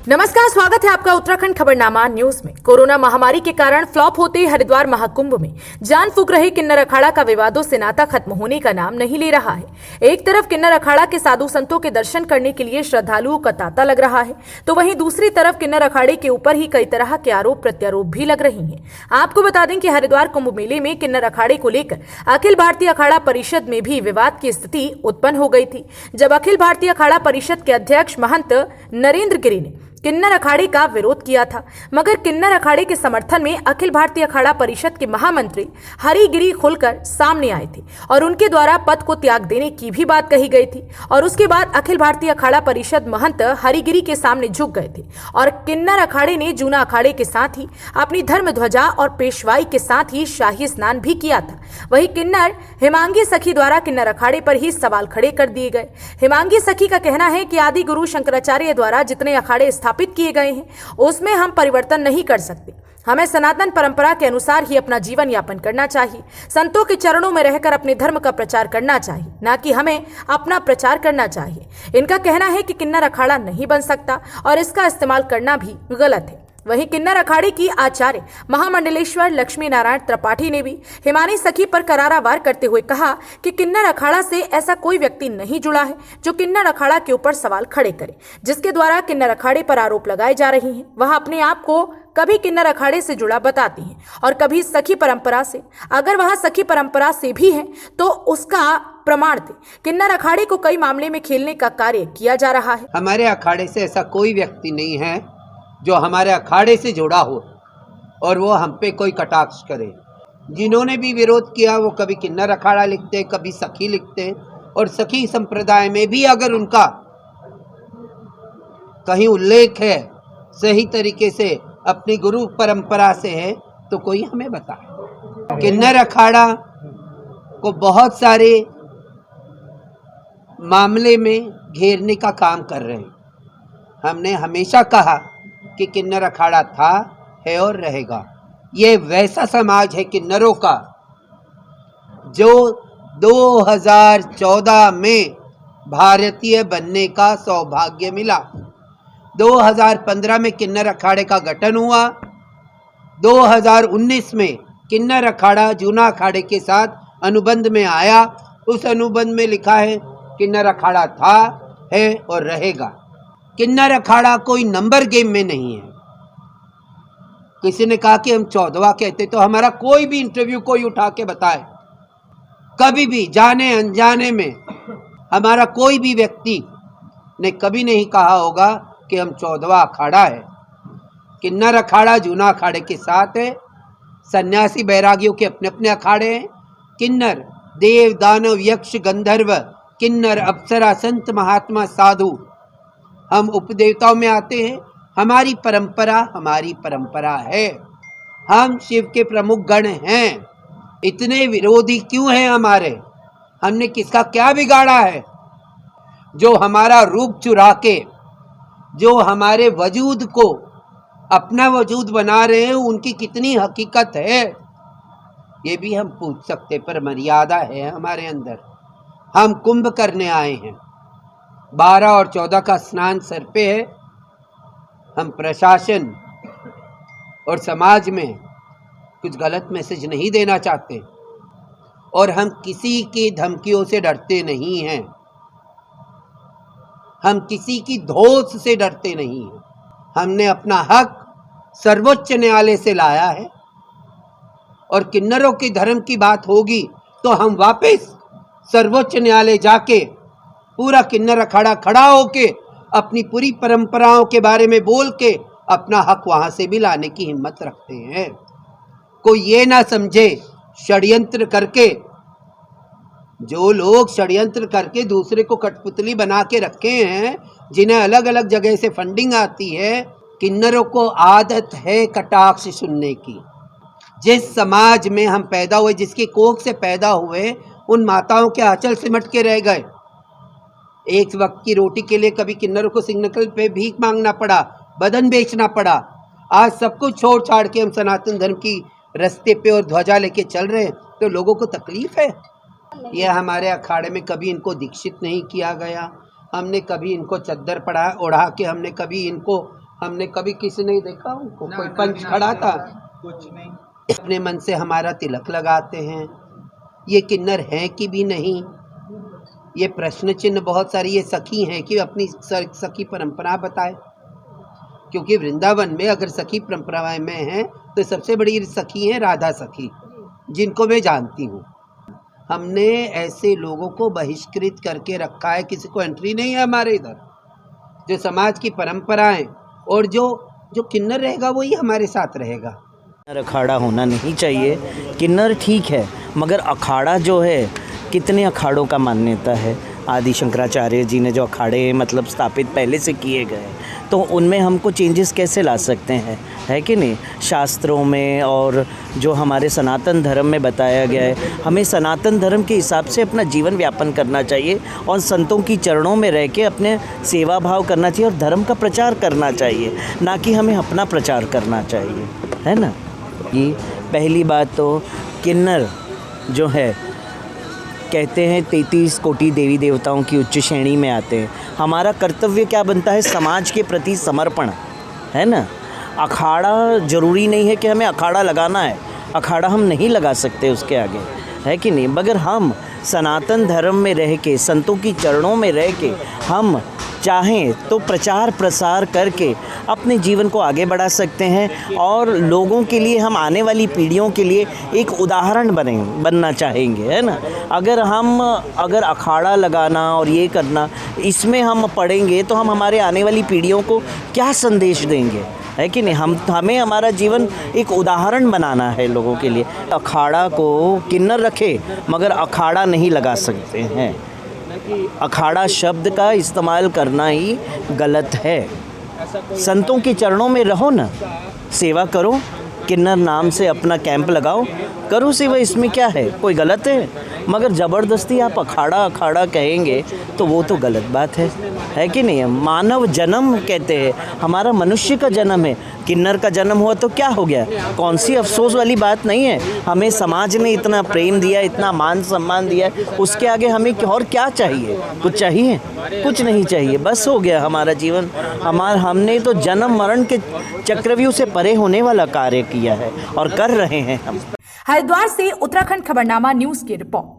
नमस्कार, स्वागत है आपका उत्तराखंड खबरनामा न्यूज में। कोरोना महामारी के कारण फ्लॉप होते हरिद्वार महाकुंभ में जान फूंक रहे किन्नर अखाड़ा का विवादों से नाता खत्म होने का नाम नहीं ले रहा है। एक तरफ किन्नर अखाड़ा के साधु संतों के दर्शन करने के लिए श्रद्धालुओं का तांता लग रहा है, तो वहीं दूसरी तरफ किन्नर अखाड़े के ऊपर ही कई तरह के आरोप प्रत्यारोप भी लग रही है। आपको बता दें कि हरिद्वार कुंभ मेले में किन्नर अखाड़े को लेकर अखिल भारतीय अखाड़ा परिषद में भी विवाद की स्थिति उत्पन्न हो गई थी, जब अखिल भारतीय अखाड़ा परिषद के अध्यक्ष महंत नरेंद्र गिरी ने किन्नर अखाड़े का विरोध किया था। मगर किन्नर अखाड़े के समर्थन में अखिल भारतीय अखाड़ा परिषद के महामंत्री हरिगिरी खुलकर सामने आए थे और उनके द्वारा पद को त्याग देने की भी बात कही गई थी। और उसके बाद अखिल भारतीय अखाड़ा परिषद महंत हरिगिरी के सामने झुक गए थे और किन्नर अखाड़े ने जूना अखाड़े के साथ ही अपनी धर्म ध्वजा और पेशवाई के साथ ही शाही स्नान भी किया था। वही किन्नर हिमांगी सखी द्वारा किन्नर अखाड़े पर ही सवाल खड़े कर दिए गए। हिमांगी सखी का कहना है कि आदि गुरु शंकराचार्य द्वारा जितने अखाड़े स्थापित किए गए हैं उसमें हम परिवर्तन नहीं कर सकते। हमें सनातन परंपरा के अनुसार ही अपना जीवन यापन करना चाहिए। संतों के चरणों में रहकर अपने धर्म का प्रचार करना चाहिए, ना कि हमें अपना प्रचार करना चाहिए। इनका कहना है कि किन्नर अखाड़ा नहीं बन सकता और इसका इस्तेमाल करना भी गलत है। वहीं किन्नर अखाड़े की आचार्य महामंडलेश्वर लक्ष्मी नारायण त्रिपाठी ने भी हिमानी सखी पर करारा वार करते हुए कहा कि किन्नर अखाड़ा से ऐसा कोई व्यक्ति नहीं जुड़ा है जो किन्नर अखाड़ा के ऊपर सवाल खड़े करे, जिसके द्वारा किन्नर अखाड़े पर आरोप लगाए जा रहे हैं। वह अपने आप को कभी किन्नर अखाड़े से जुड़ा बताती हैं और कभी सखी परंपरा से। अगर वह सखी परंपरा से भी है तो उसका प्रमाण दे। किन्नर अखाड़े को कई मामले में खेलने का कार्य किया जा रहा है। हमारे अखाड़े से ऐसा कोई व्यक्ति नहीं है जो हमारे अखाड़े से जुड़ा हो और वो हम पे कोई कटाक्ष करे। जिन्होंने भी विरोध किया वो कभी किन्नर अखाड़ा लिखते हैं, कभी सखी लिखते हैं। और सखी संप्रदाय में भी अगर उनका कहीं उल्लेख है सही तरीके से अपनी गुरु परंपरा से है तो कोई हमें बताए। किन्नर अखाड़ा को बहुत सारे मामले में घेरने का काम कर रहे हैं। हमने हमेशा कहा कि किन्नर अखाड़ा था, है और रहेगा। ये वैसा समाज है किन्नरों का जो 2014 में भारतीय बनने का सौभाग्य मिला। 2015 में किन्नर अखाड़े का गठन हुआ। 2019 में किन्नर अखाड़ा जूना अखाड़े के साथ अनुबंध में आया। उस अनुबंध में लिखा है किन्नर अखाड़ा था, है और रहेगा। किन्नर अखाड़ा कोई नंबर गेम में नहीं है। किसी ने कहा कि हम 14वां कहते, तो हमारा कोई भी इंटरव्यू कोई उठा के बताए, कभी भी जाने अनजाने में हमारा कोई भी व्यक्ति ने कभी नहीं कहा होगा कि हम 14वां अखाड़ा है। किन्नर अखाड़ा जूना अखाड़े के साथ है। सन्यासी बैरागियों के अपने अपने अखाड़े हैं। किन्नर देव दानव यक्ष गंधर्व, किन्नर अप्सरा संत महात्मा साधु, हम उपदेवताओं में आते हैं। हमारी परंपरा है। हम शिव के प्रमुख गण हैं। इतने विरोधी क्यों हैं हमारे? हमने किसका क्या बिगाड़ा है जो हमारा रूप चुरा के जो हमारे वजूद को अपना वजूद बना रहे हैं? उनकी कितनी हकीकत है ये भी हम पूछ सकते, पर मर्यादा है हमारे अंदर। हम कुंभ करने आए हैं। 12 और 14 का स्नान सर पे है। हम प्रशासन और समाज में कुछ गलत मैसेज नहीं देना चाहते और हम किसी की धमकियों से डरते नहीं हैं। हम किसी की धौंस से डरते नहीं हैं। हमने अपना हक सर्वोच्च न्यायालय से लाया है और किन्नरों के धर्म की बात होगी तो हम वापस सर्वोच्च न्यायालय जाके पूरा किन्नर अखाड़ा खड़ा होके अपनी पूरी परंपराओं के बारे में बोल के अपना हक वहां से भी लाने की हिम्मत रखते हैं। कोई ये ना समझे षड्यंत्र करके, जो लोग षड्यंत्र करके दूसरे को कठपुतली बना के रखे हैं, जिन्हें अलग अलग जगह से फंडिंग आती है, किन्नरों को आदत है कटाक्ष सुनने की। जिस समाज में हम पैदा हुए, जिसकी कोख से पैदा हुए, उन माताओं के आंचल सिमट के रह गए। एक वक्त की रोटी के लिए कभी किन्नरों को सिग्नल पे भीख मांगना पड़ा, बदन बेचना पड़ा। आज सब कुछ छोड़ छाड़ के हम सनातन धर्म की रास्ते पे और ध्वजा लेके चल रहे हैं, तो लोगों को तकलीफ है। यह हमारे अखाड़े में कभी इनको दीक्षित नहीं किया गया। हमने कभी इनको चद्दर पड़ा ओढ़ा के हमने कभी इनको हमने कभी किसी नहीं देखा उनको, कोई पंच खड़ा था? कुछ नहीं। अपने मन से हमारा तिलक लगाते हैं। ये किन्नर हैं कि भी नहीं, ये प्रश्न चिन्ह बहुत सारी। ये सखी हैं कि अपनी सखी परंपरा बताए, क्योंकि वृंदावन में अगर सखी परंपरा में हैं तो सबसे बड़ी सखी हैं राधा सखी, जिनको मैं जानती हूँ। हमने ऐसे लोगों को बहिष्कृत करके रखा है, किसी को एंट्री नहीं है हमारे इधर। जो समाज की परंपराएं और जो किन्नर रहेगा वही हमारे साथ रहेगा। अखाड़ा होना नहीं चाहिए। किन्नर ठीक है, मगर अखाड़ा जो है, कितने अखाड़ों का मान्यता है। आदि शंकराचार्य जी ने जो अखाड़े मतलब स्थापित पहले से किए गए, तो उनमें हमको चेंजेस कैसे ला सकते हैं, है कि नहीं। शास्त्रों में और जो हमारे सनातन धर्म में बताया गया है, हमें सनातन धर्म के हिसाब से अपना जीवन व्यापन करना चाहिए और संतों की चरणों में रह के अपने सेवा भाव करना चाहिए और धर्म का प्रचार करना चाहिए, ना कि हमें अपना प्रचार करना चाहिए, है ना। ये पहली बात। तो किन्नर जो है, कहते हैं 33 कोटि देवी देवताओं की उच्च श्रेणी में आते हैं। हमारा कर्तव्य क्या बनता है? समाज के प्रति समर्पण, है ना। अखाड़ा ज़रूरी नहीं है कि हमें अखाड़ा लगाना है, अखाड़ा हम नहीं लगा सकते उसके आगे, है कि नहीं। मगर हम सनातन धर्म में रह के, संतों की चरणों में रह के, हम चाहें तो प्रचार प्रसार करके अपने जीवन को आगे बढ़ा सकते हैं और लोगों के लिए, हम आने वाली पीढ़ियों के लिए एक उदाहरण बनना चाहेंगे, है ना। अगर अखाड़ा लगाना और ये करना, इसमें हम पढ़ेंगे तो हम हमारे आने वाली पीढ़ियों को क्या संदेश देंगे, है कि नहीं। हमें हमारा जीवन एक उदाहरण बनाना है लोगों के लिए। अखाड़ा को किन्नर रखे मगर अखाड़ा नहीं लगा सकते हैं। अखाड़ा शब्द का इस्तेमाल करना ही गलत है। संतों के चरणों में रहो ना, सेवा करो, किन्नर नाम से अपना कैंप लगाओ, करो सेवा, इसमें क्या है, कोई गलत है। मगर ज़बरदस्ती आप अखाड़ा अखाड़ा कहेंगे तो वो तो गलत बात है कि नहीं। मानव जन्म कहते हैं, हमारा मनुष्य का जन्म है, किन्नर का जन्म हुआ तो क्या हो गया, कौन सी अफसोस वाली बात नहीं है। हमें समाज ने इतना प्रेम दिया, इतना मान सम्मान दिया, उसके आगे हमें और क्या चाहिए? कुछ चाहिए? कुछ नहीं चाहिए। बस हो गया हमारा जीवन। हमने तो जन्म मरण के चक्रव्यूह से परे होने वाला कार्य किया है और कर रहे हैं हम। हरिद्वार से उत्तराखंड खबरनामा न्यूज की रिपोर्ट।